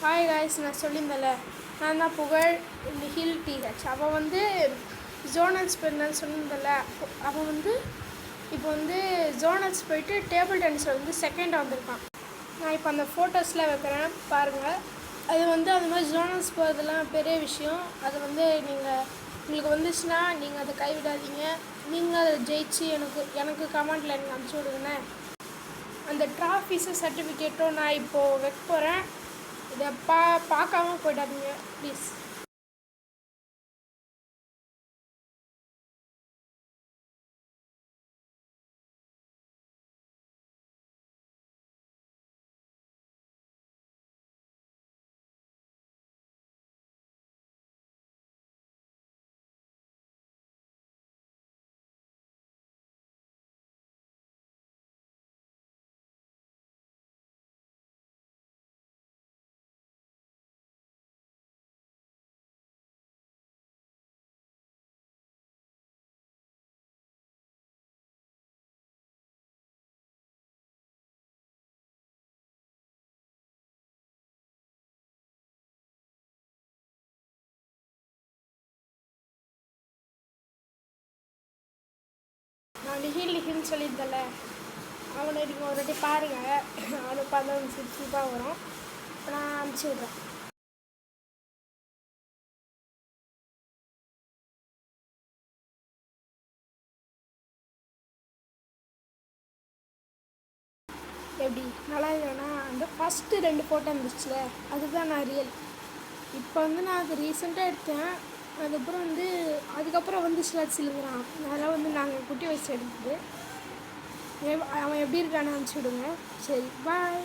Hi guys, நான் சொல்லியிருந்தேன்ல, நான் தான் புகழ் நிஹில் டிஹெச். அவன் வந்து ஜோனல்ஸ் போயிருந்தான்னு சொல்லியிருந்தேன்ல, அவன் வந்து இப்போ வந்து ஜோனல்ஸ் போயிட்டு டேபிள் டென்னிஸில் வந்து செகண்டாக வந்திருக்கான். நான் இப்போ அந்த ஃபோட்டோஸ்லாம் வைக்கிறேன் பாருங்கள். அது வந்து அது மாதிரி ஜோனல்ஸ் போகிறதுலாம் பெரிய விஷயம். அது வந்து உங்களுக்கு வந்துச்சுன்னா நீங்கள் அதை கைவிடாதீங்க. நீங்கள் அதை ஜெயிச்சு எனக்கு கமெண்டில் எனக்கு அனுப்பிச்சி விடுங்கண்ணே. அந்த ட்ராஃபீஸும் சர்டிஃபிகேட்டும் நான் இப்போது வைக்க போகிறேன். இதை பார்க்காம போயிடாதீங்க ப்ளீஸ். நான் நிஹில்னு சொல்லியிருந்தேன்ல, அவனை நீங்கள் ஒரு வாட்டி பாருங்கள். அவனை பார்த்தா சிரிப்பாக வரும். நான் அனுப்பிச்சி விட்றேன். எப்படி நல்லா இல்லைன்னா அந்த ஃபஸ்ட்டு 2 ஃபோட்டோ இருந்துச்சுல, அதுதான் நான் ரியல். இப்போ வந்து நான் அது ரீசெண்டாக எடுத்தேன். அதுக்கப்புறம் வந்து சிலதுறான். அதெல்லாம் வந்து நாங்கள் குட்டி வயசு எடுத்தது. அவன் எப்படி இருக்கான்னு அனுப்பிச்சி விடுங்க. சரி, பாய்.